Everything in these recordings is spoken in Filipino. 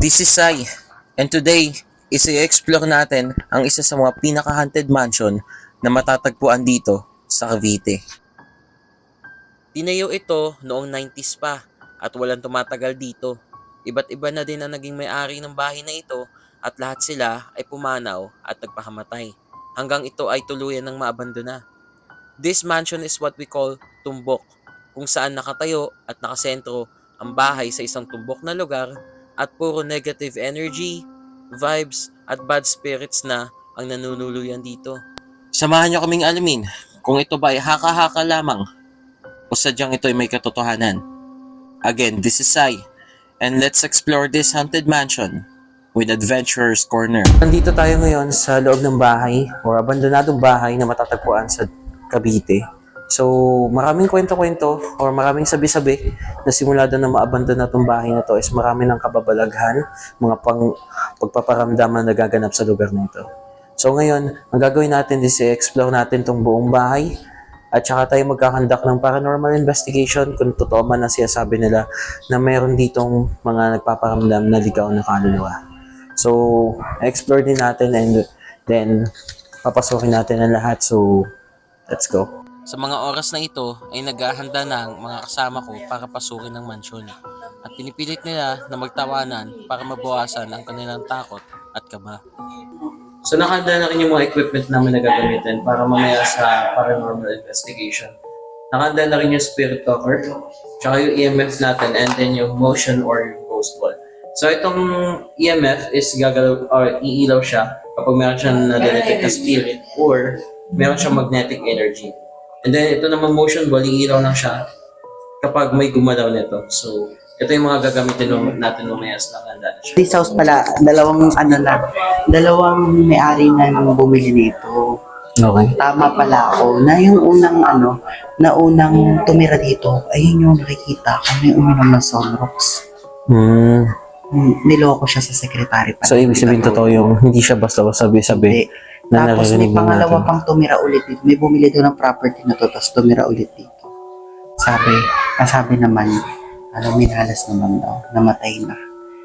This is Sai, and today is i-explore natin ang isa sa mga pinaka-haunted mansion na matatagpuan dito sa Cavite. Tinayo ito noong 90s pa at walang tumatagal dito. Iba't iba na din ang naging may-ari ng bahay na ito at lahat sila ay pumanaw at nagpakamatay hanggang ito ay tuluyan ng maabandona. This mansion is what we call tumbok, kung saan nakatayo at nakasentro ang bahay sa isang tumbok na lugar at puro negative energy, vibes, at bad spirits na ang nanunuluyan dito. Samahan niyo kaming alamin kung ito ba ay haka-haka lamang o sadyang ito ay may katotohanan. Again, this is Sai, and let's explore this haunted mansion with Adventurer's Corner. Nandito tayo ngayon sa loob ng bahay o abandonadong bahay na matatagpuan sa Cavite. So, maraming kwento-kwento o maraming sabi-sabi na simula doon na maabandon na itong bahay na to is marami ng kababalaghan, mga pagpaparamdam na nagaganap sa lugar na ito. So ngayon, ang gagawin natin is i-explore natin itong buong bahay at saka tayo magkakandak ng paranormal investigation kung totoo man ang sinasabi nila na mayroon ditong mga nagpaparamdam na ligaw na kaluluwa. So, explore din natin and then papasukin natin ang lahat. So, let's go. Sa mga oras na ito ay naghahanda na ang mga kasama ko para pasukin ng mansyon at pinipilit nila na magtawanan para mabawasan ang kanilang takot at kaba. So nakahanda na rin yung mga equipment namin na gagamitin para mamaya sa paranormal investigation. Nakahanda na rin yung spirit talker, tsaka yung EMF natin, and then yung motion or yung ghost wall. So itong EMF is gagalaw or iilaw siya kapag meron siyang na-detect na spirit or meron siyang magnetic energy. And then, ito naman motion ball, iilaw lang siya kapag may gumalaw nito. So, ito yung mga gagamitin natin mamaya sa nakahanda na siya. This house pala, dalawang may-ari na nung bumili nito. Okay. Tama pala ako na yung unang tumira dito, ayun yung nakikita ko na yung uminom ng Sunrocks. Niloko siya sa sekretary pa. So, ibig sabihin totoo yung hindi siya basta-basta sabi-sabi. Tapos may pangalawa pang tumira ulit dito. May bumili doon ng property na to, tapos tumira ulit dito. Sabi naman, minalas naman daw, namatay na.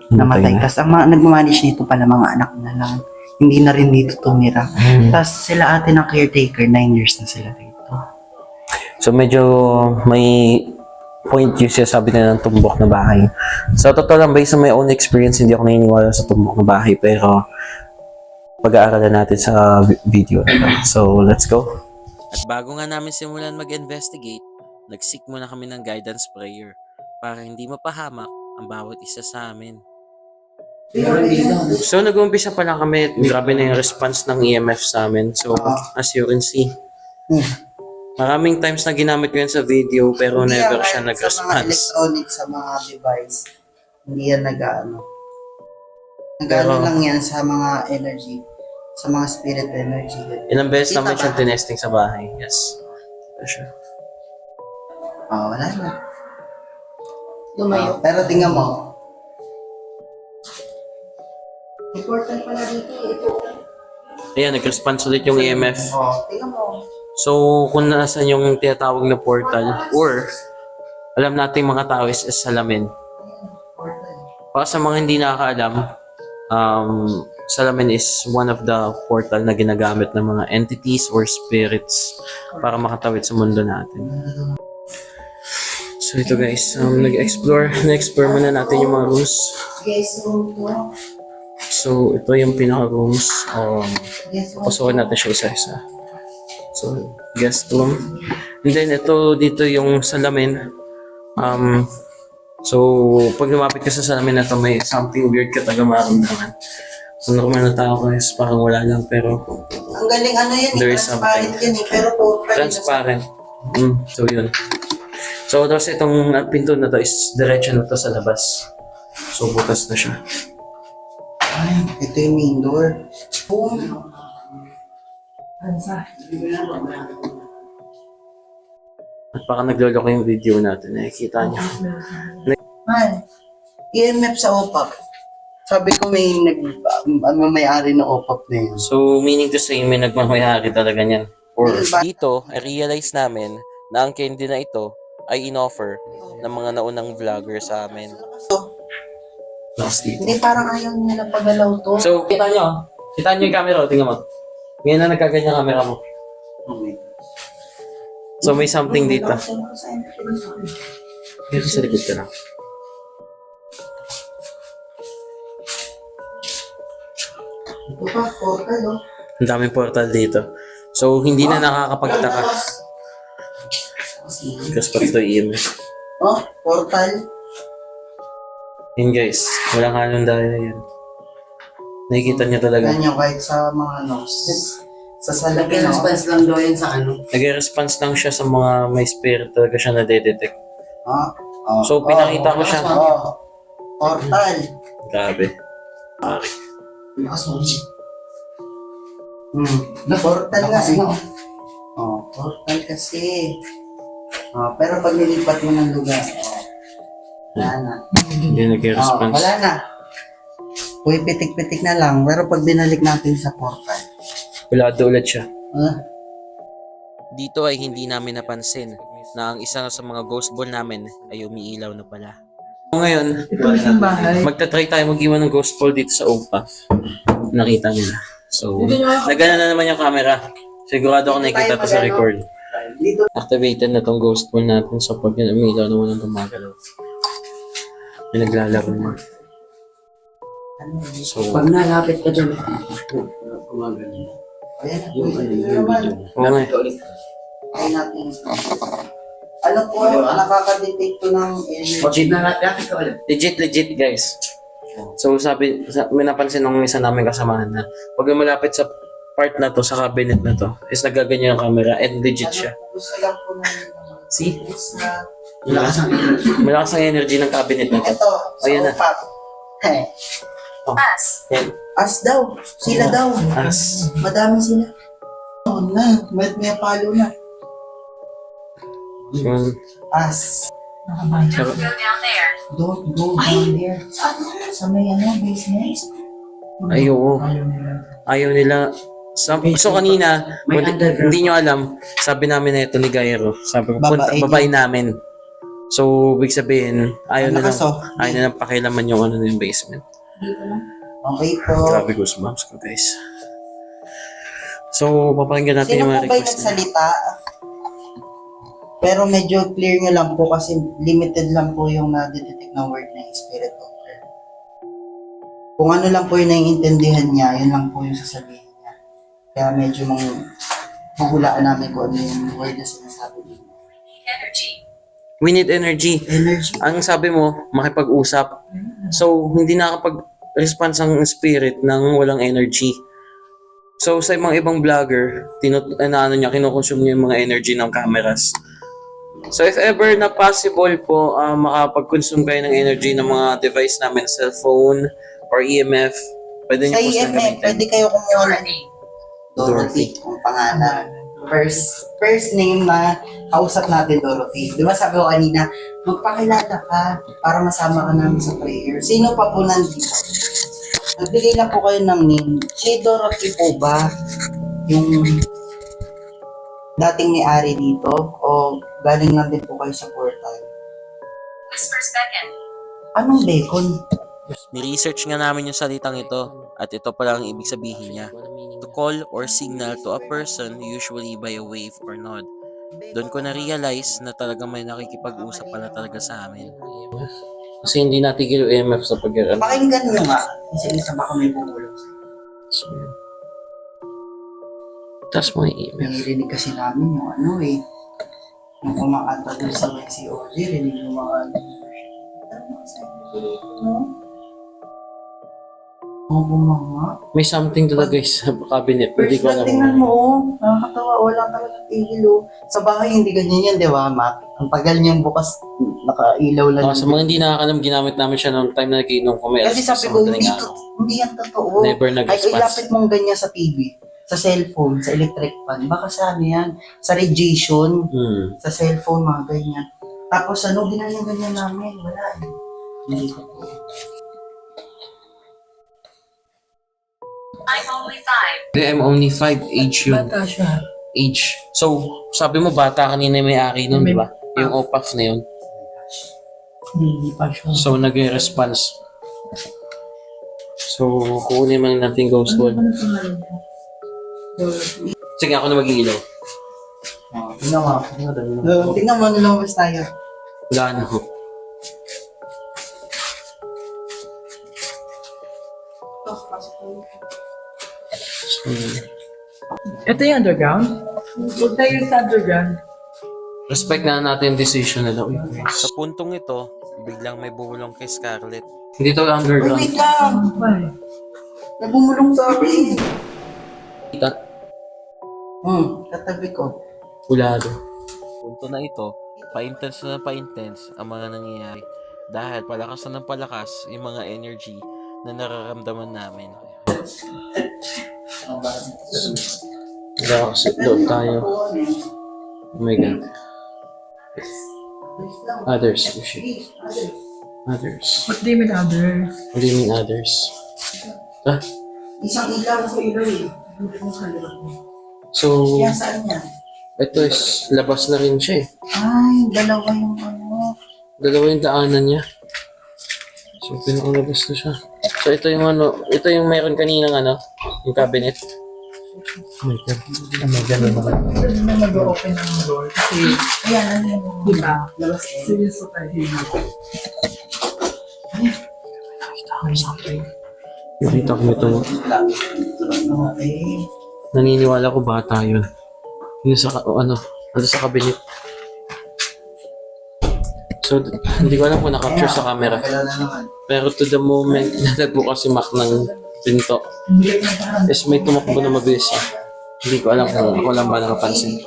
Namatay. Tapos ang mga nagmamanage nito pala mga anak na lang. Hindi na rin dito tumira. Tapos sila ate ng caretaker, 9 years na sila dito. So medyo may point yung sabi na ng tumbok na bahay. So totoo lang, based on my own experience, hindi ako naniniwala sa tumbok na bahay. Pero pag-aaralan natin sa video. So, let's go. At bago nga namin simulan mag-investigate, nag-seek muna kami ng guidance prayer para hindi mapahamak ang bawat isa sa amin. So, nag-umpisa pa lang kami. Grabe na yung response ng EMF sa amin. So, as you can see, maraming times na ginamit ko yan sa video pero never siya nag-response. Sa mga electronic, sa mga device, hindi yan nag-ano lang yan sa mga energy. Sa mga spirit energy. Ilang beses naman siyang tinesting sa bahay. Yes. For sure. Wala na. Lumayo. Pero tingnan mo. Important pala dito. Ito. Ayan, nag-response ulit yung EMF. Tingnan mo. So, kung nasan yung tinatawag na portal or alam natin mga tao is salamin. Para sa mga hindi nakakaalam, salamin is one of the portal na ginagamit ng mga entities or spirits para makatawid sa mundo natin. So ito guys, na-explore muna natin yung mga rooms. Guys, room to. So ito yung pinaka-rooms. Guys, room. Pasokin natin siya isa-isa. So, guest room. And then ito dito yung salamin. So, pag lumapit ka sa salamin na to, may something weird ka talaga maramdaman. So, normal na tao guys, parang wala lang, pero Ang galing ano yan, there is transparent something. yan pero po, Transparent. So, yun. So, tapos itong pinto na to is diretso na to sa labas. So, butas na siya. Ay, ito yung main door. Boom. Ansa. At baka nagloloko yung video natin, nakikita niyo. Man, EMF sa OPAP. Sabi ko may-ari ng OPAP na yun. So, meaning to say, may nagmamayari talaga niyan. Or dito, I-realize namin na ang candy na ito ay in-offer ng mga naunang vlogger sa amin. Last dito. Hindi, parang ayaw nila pagalaw to. So, kita nyo. Kita nyo yung camera. Tingnan mo. Ngayon na nagkaganyan camera mo. So, may something dito. Dito sa likod ka lang. Ito pa, portal, oh. Ang daming portal dito. So, hindi na nakakapagtaka. Because pati ito EMF. Oh, portal. Yun guys, walang halong dahil yan. Nakikita niyo talaga. Yan yung kahit sa mga sa salamin. Nag-response lang daw yun sa ano. Nag-response lang siya sa mga may spirit talaga siya na-detect. So, pinakita ko siya. Portal. Grabe. Pare. Portal nga eh. Portal kasi. Pero pag nilipat mo ng lugar, wala na. Hindi nag-response. Wala na. Uy, pitik-pitik na lang. Pero pag binalik natin sa portal, Wala ulit siya. ah, Dito ay hindi namin napansin na ang isa sa mga ghost ball namin ay umiilaw na pala. So ngayon, magta-try tayo mag-iwan ng ghost ball dito sa OPA. Nakita nila. So, nagana na naman yung camera. Sigurado ako nakikita to sa record. Activated na tong ghost ball natin. So, pag yun umiilaw naman ang gumagalaw. May naglalaro na. So, Pag nalapit ka dyan, ayan na. oo nga. Ayan natin. Ano po, nakaka-detect to ng energy. nalapit ka ulit. Legit guys. So may napansin ng isa namin kasamahan na pag malapit sa part na to, sa cabinet na to, is nagaganyan yung camera and legit siya. Gusto lang po ng See? na Malakas ang energy ng cabinet na to. ito, sa Ayan na. OPAP. Yan. As daw. Sila daw. As. Madami sila. May palo na. So, As. pero, Don't go down there. Sa may basement. ay oo. Ayaw nila. So kanina, hindi nyo alam, sabi namin na ito ni Gairo. Sabi ko, babae namin. So, big sabihin, ayaw na pakilaman yung ano yung basement. Okay po. Grabe goosebumps ko guys. So, papakinggan natin Sino yung mga po ba yung request nila. nagsalita? Pero medyo clear nyo lang po kasi limited lang po yung na-detect na word na spirit doctor. Kung ano lang po yung naiintindihan niya, yun lang po yung sasabihin niya. Kaya medyo mahulaan namin kung ano yung word na sinasabi niya. We need energy. Energy. Ang sabi mo, makipag-usap. So, hindi nakakapag-response ang spirit ng walang energy. So, sa mga ibang vlogger, kinukonsume niya yung mga energy ng cameras. So, if ever na possible po, makapag-consume kayo ng energy ng mga device namin, cellphone or EMF, pwede niyo Sa po silang EMF, gamitin. pwede kayo kumuha ng Dorothy, ang pangalan. First name na kausap natin, Dorothy. Di ba sabi ko kanina, magpakilala ka para masama ka namin sa prayer. Sino pa po nandito? Nagbigay na po kayo ng name. Si Dorothy po ba yung dating may-ari dito? O galing lang din po kayo sa portal? Anong bacon? Ni-research nga namin yung salitang ito. At ito pala ang ibig sabihin niya. To call or signal to a person usually by a wave or nod. Doon ko na-realize na talagang may nakikipag-usap pala talaga sa amin. Kasi hindi natigil yung EMF sa pag-aral. Pakinggan nyo nga. Kasi isa baka may bumulong. So, tas mo yung EMF. Nangirinig kasi namin yung ano eh. Yung kumakanta doon sa may COG, rinig yung mga Oo, mga. May something talaga sa cabinet. Hindi ko alam. Tingnan mo, oh. Nakakatawa. Wala talaga tigil, oh. Sa bahay, hindi ganyan yan, di ba, Mac? Ang tagal niyang bukas, nakailaw lang. Sa mga hindi nakakalam, ginamit namin siya noong time na nagiinom kami. Kasi sabi ko, hindi yan totoo. Never Ay, nag-response. ilapit mong ganyan sa TV, sa cellphone, sa electric fan. Baka sa ano yan, sa radiation, sa cellphone, mga ganyan. Tapos ano, ganyan namin. Wala eh. Hindi totoo. I'm only 5 age yun. Bata siya. Age. So, sabi mo bata kanina may ari nun, di ba? Yung OPAF na yun. Hindi pa siya. So, nag-response. So, kukunin man natin ghost wall. Sige, ako na mag-iilaw. Tingnan mo. Tingnan mo, nilabas tayo. Wala na ho. So, Ito yung underground? Huwag tayo sa underground. respect na natin yung decision nila. Uy, sa puntong ito, biglang may bumulong kay Scarlett. Hindi to underground. Wait lang. Why? Nabumulong sa akin. Kita. Katabi ko. Kulado. Punto na ito, pa-intense na pa-intense ang mga nangyayari dahil palakas na ng palakas yung mga energy na nararamdaman namin. Nakakasit loob tayo. Oh my God. Others. Oh shit. Others. What do you mean others? What do you mean others? Ah, Isang ilaw ko ilaw eh. so, Yan, saan yan? ito is labas na rin siya eh. Ay, dalawa yung ano. Dalawa yung daanan niya. So, pinakulabas na siya. So, ito yung ano, ito yung mayroon kaninang ano, yung cabinet. Oh my God. Oh my God. Pwede na mag-open ng door. Kasi, Ayan, ano yan? diba? Labas eh. Seryoso tayo. Nakita ko ito. Okay. Naniniwala ko bata yun. Yun sa, ano sa cabinet. So, hindi ko alam kung na-capture sa camera. Kailan na naman. Pero to the moment na nagbukas si Mac ng pinto, is may tumakbo na mabilis siya. Hindi ko alam kung ako lang ba nakapansin.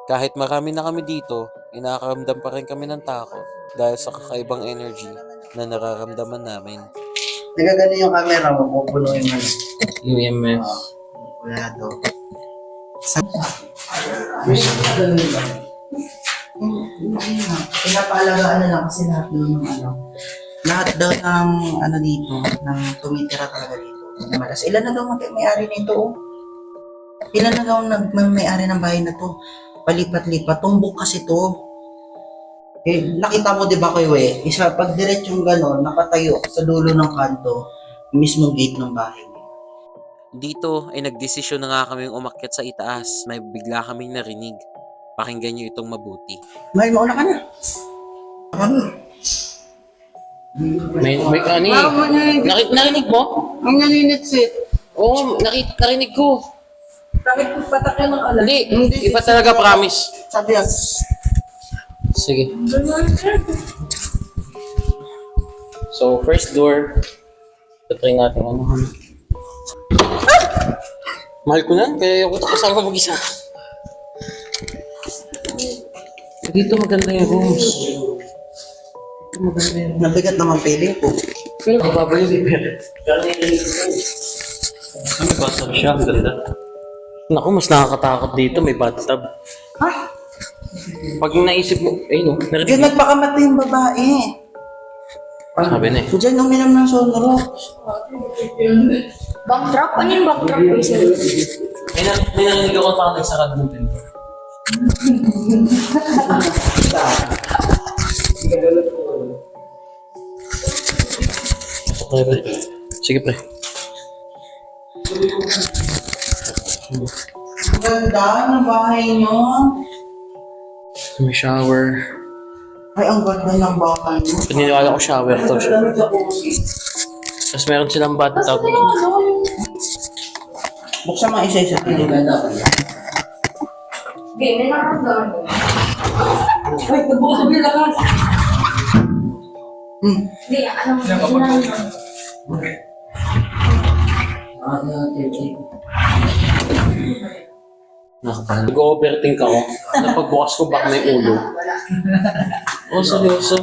Kahit marami na kami dito, inakaramdam pa rin kami ng takot dahil sa kakaibang energy na nararamdaman namin. Nagagano yung camera mo, pupuno yung ano. Yung EMF. Wala daw. Hindi na. Pinapaalagaan na lang kasi lahat ng ano. Lahat daw ng ano dito, ng tumitira talaga dito. Malas. Ilan na daw may-ari nito? Oh? Ilan na daw may-ari ng bahay na to? Palipat-lipat. Tumbok kasi to. Eh, nakita mo di ba kayo eh, isa pag diretsong gano'n, nakatayo sa dulo ng kanto, mismong gate ng bahay. Dito ay nagdesisyon na nga kaming umakyat sa itaas. May bigla kaming narinig. Pakinggan nyo itong mabuti. Mahal, mauna ka na. May ani. Narinig mo? Ang naninitsit. Oo, narinig ko. Bakit patakyan ng alam? Hindi, iba talaga promise. Sabi yan. Sige. So, first door. Tatry natin ano. Mahal ko na, kaya ako ito kasama mag-isa. Dito maganda yung rooms. Dito maganda yung Nabigat naman feeling ko. pero babalik yung pera. Ano ba? Sabi siya, ang ganda. Naku, mas nakakatakot dito. May bathtub. Ha? Pag naisip mo, ayun o, Diyan narinig. nagpakamatay yung babae. Sabi na eh. Diyan uminom ng Sonrox. Backdrop? Ano yung backdrop ko sir? May narinig ako parang nagsarad ng pinto. Okay, pre. Sige, pre. Ang ganda ng bahay nyo. May shower. Ay, ang ganda ng bahay nyo. Paniniwala ko shower to siya. Tapos meron silang bathtub. Buksan mo isa-isa. Game na lang doon. Ay, nagbukas mo yung lakas. Hindi, ano mo. Nakapal. Nag-overthink ako. Napagbukas ko baka may ulo. Oh, seryoso.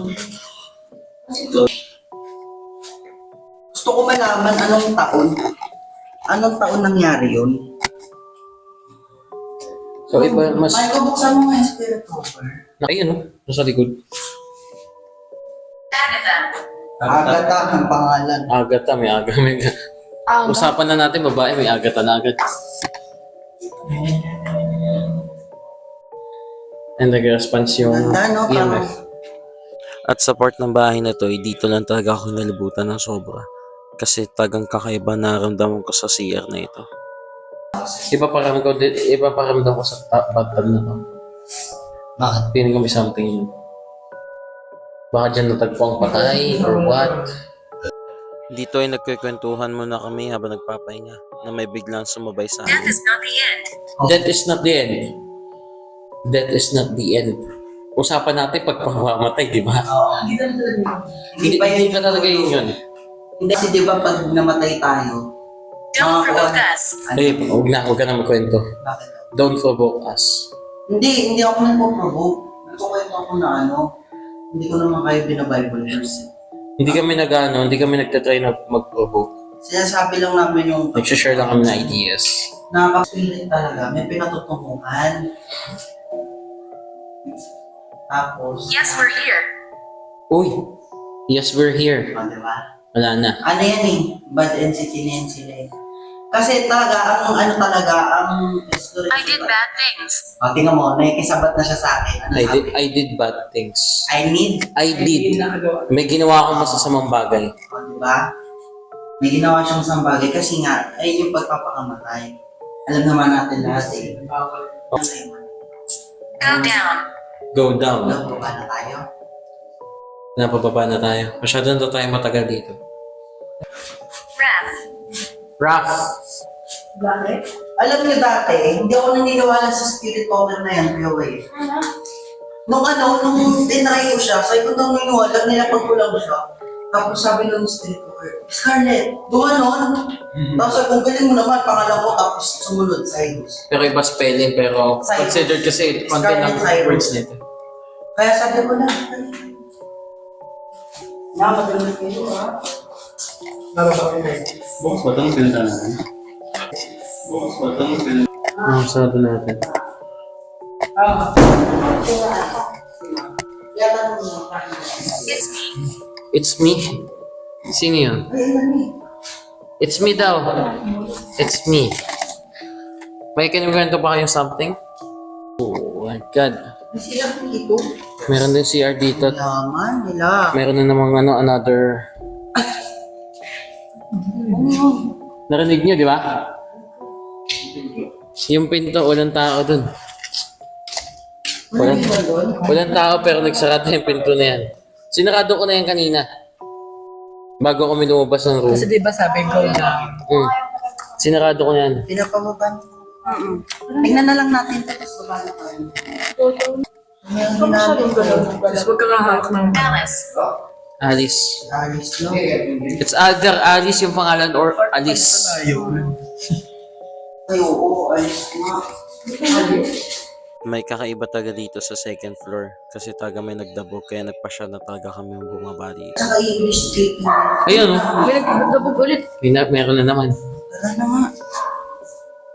Gusto ko malaman anong taon. Anong taon nangyari yun? So, iba mas... Ay, buksan mo nga yung spirit cover. Ayun, no? Nasa likod. Agata ang pangalan. Agata, may aga. May... Usapan na natin, babae, may agata na agad. And nag-response yung Ganda, no? EMF. At sa part ng bahay na to, dito lang talaga ako nalibutan ng sobra. Kasi tagang kakaiba naramdaman ko sa CR na ito. Ipaparamdam ko sa bathtub na to. Bakit? Feeling ko may something yun. Baka dyan natagpo ang patay or what? Dito ay nagkikwentuhan muna kami habang nagpapahinga na may biglang sumabay sa amin. That is not the end. That is not the end. Usapan natin pag pamamatay, di ba? Hindi naman talaga. Hindi pa talaga yun. Hindi kasi di ba pag namatay tayo, Don't provoke us. Huwag ka na magkwento. Bakit? Don't provoke us. Hindi ako nagpo-provoke. Nagpo-kwento ako na hindi ko naman kayo binabible verse. Hindi kami nagtatry na mag-provoke. Sinasabi lang namin yung Nagsashare lang kami ng ideas. nakaka-feeling talaga, may pinatutunguhan. Tapos, Yes, we're here. Uy! Yes, we're here. di ba? Wala na. Ano yan eh, bad entity na yan sila eh. Kasi talaga, ang history. I did bad things. Tingnan mo, nakikisabat na siya sa akin. Ano sabi? I did bad things. I did. Hindi nakagawa. May ginawa akong masasamang bagay. Di ba? May ginawa siyang isang bagay kasi nga, ay yung pagpapakamatay. Alam naman natin lahat eh. Go down. Go down. Nagpapa na tayo. Napababa na tayo. Masyado na tayo matagal dito. Wrath. Rough. Bakit? Alam niyo dati, hindi ako naniniwala sa spirit cover na yan, Kuya Way. Nung tinry ko siya, sabi ko daw niniwala, nilapag ko lang siya. Tapos sabi nung spirit cover, Scarlett, dumanon. Tapos sabi kung galing mo naman, pangalan ko, tapos sumunod, Cyrus. Pero iba spelling, pero considered kasi konti lang words nito. Kaya sabi ko na, nakapagulog kayo Masado natin. It's me. It's me. Sino yun? It's me daw. It's me. May kinimkwento pa kayong something? Oh my God. Sila dito. Meron din CR dito. Yaman nila. Meron na namang another... Narinig niyo, di ba? Yung pinto, walang tao dun. Walang tao pero nagsarado yung pinto na yan. Sinarado ko na yan kanina. Bago kami lumabas ng room. Kasi di ba sabi go down? Sinarado ko na yan. Pinapababan. Tingnan na lang natin. Tapos baba na tayo. Tapos huwag kang hahawak ng... Alice. Alice. Alice, no? It's either Alice yung pangalan or Alice. Ay, oo, Alice nga. May kakaiba taga dito sa second floor kasi taga may nagdabog kaya nagpasya na taga kami yung bumaba dito. Saka English speaking. Ayun o. May nagdabog ulit. Meron na naman. Tara na nga.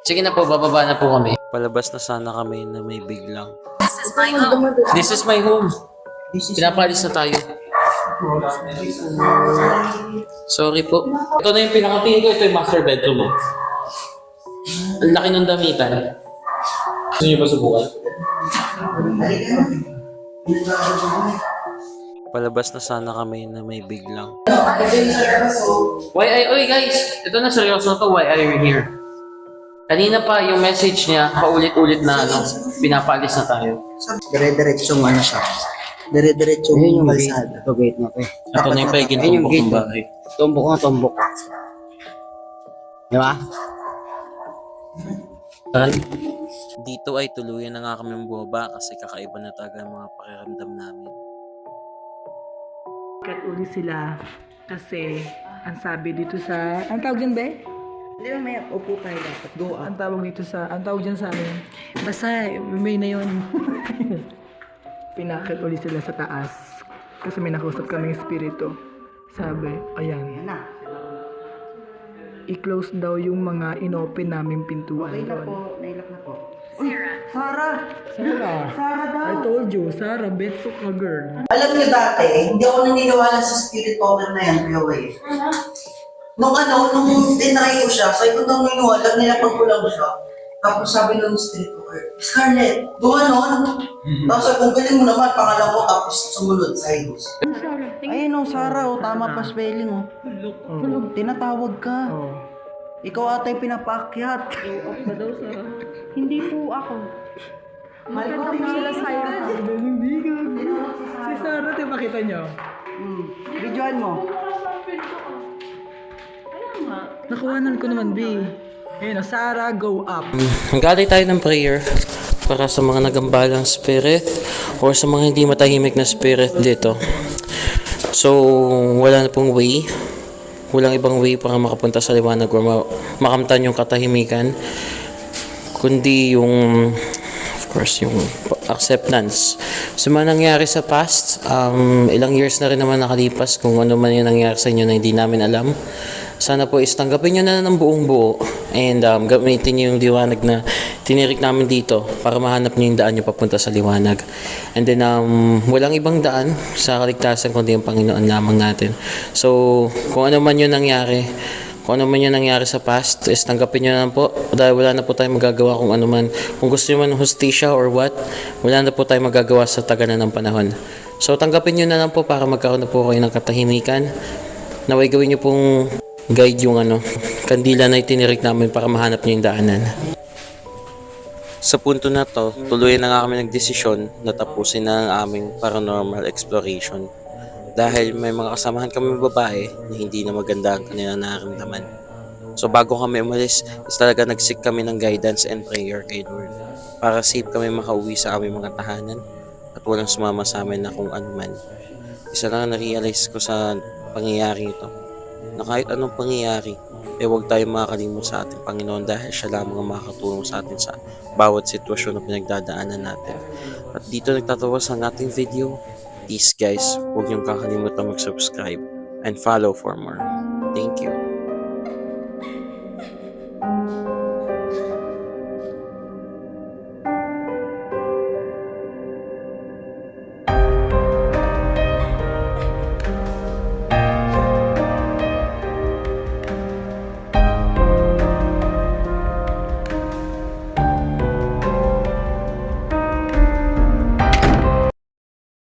Sige na po, bababa na po kami. Palabas na sana kami na may biglang. This is my home. This is my home. This is Pinapalis na tayo. Sorry po. Ito na yung pinakatingin ko. Ito yung master bedroom mo. Ang laki ng damitan. Gusto niyo ba subukan? Palabas na sana kami na may biglang. Oy guys! Ito na seryoso to. Why are you here? Kanina pa yung message niya, paulit-ulit na pinapaalis na tayo. Dire-diretsong ano siya. Dire-diretsong kalsada. Ito gate na to. Ito na yung pagiging Ayun yung tumbok gate. ng bahay. Tumbok ko. Di ba? Dito ay tuluyan na nga kami bumaba kasi kakaiba na talaga ang mga pakiramdam namin. Kat uli sila kasi ang sabi dito sa... Ang tawag dyan, be? Hindi ba may upo tayo dapat? Go Ang tawag dito sa... Ang tawag dyan sa amin. Basta, may na yun. Pinakit uli sila sa taas. Kasi may nakausap kaming espiritu. Sabi, ayan. na. I-close daw yung mga inopen naming pintuan Okay na doon. po. Nailak na po. Sarah. Sarah! Sarah, I told you, Sarah, Betso ka girl. Alam niyo dati, hindi ako naniniwala sa spirit power na yan, Kuya Way. Nung tinry ko siya, sabi ko nung naniniwala, nilapag-ulang siya. Tapos sabi nung spirit power, Scarlett, gumanon. Tapos sabi kung galing mo naman, pangalan ko, tapos sumunod, Cyrus. Ayun o, Sarah, tama pa spelling o. Tinatawag ka. Oh. Ikaw ata yung pinapaakyat. Hindi po ako. Malikotin sila sa'yo. Hindi ka. Si Sarah, di ba kita nyo? Videoan mo. Nakuhanan ko naman, B. Ayun, Sarah, go up. Galing tayo ng prayer para sa mga nagambalang spirit or sa mga hindi matahimik na spirit dito. So, wala na pong way. Walang ibang way para makapunta sa liwanag or makamtan yung katahimikan. Kundi yung, of course, yung acceptance. So, mga nangyari sa past, ilang years na rin naman nakalipas kung ano man yung nangyari sa inyo na hindi namin alam. Sana po is tanggapin nyo na ng buong buo and gamitin nyo yung liwanag na tinirik namin dito para mahanap nyo yung daan nyo papunta sa liwanag. And then, walang ibang daan sa kaligtasan kundi yung Panginoon lamang natin. So, kung ano man yung nangyari, sa past, is tanggapin nyo na lang po dahil wala na po tayong magagawa kung ano man. Kung gusto nyo man hustisya or what, wala na po tayong magagawa sa tagalan ng panahon. So, tanggapin nyo na lang po para magkaroon na po kayo ng katahimikan. Naway gawin nyo pong guide yung kandila na itinirik namin para mahanap nyo yung daanan. Sa punto na to, tuloy na nga kami nagdesisyon na tapusin na ang aming paranormal exploration. Dahil may mga kasamahan kami babae na hindi na maganda ang kanilang nararamdaman. So bago kami umalis, is talaga nagsik kami ng guidance and prayer kay Lord. Para safe kami makauwi sa aming mga tahanan at walang sumama sa amin na kung ano man. Isa lang na-realize ko sa pangyayari ito, na kahit anong pangyayari, huwag tayong makakalimot sa ating Panginoon dahil siya lamang ang makakatulong sa atin sa bawat sitwasyon na pinagdadaanan natin. At dito nagtatawas ang ating video. Please guys, huwag niyong kakalimutan mag-subscribe and follow for more. Thank you.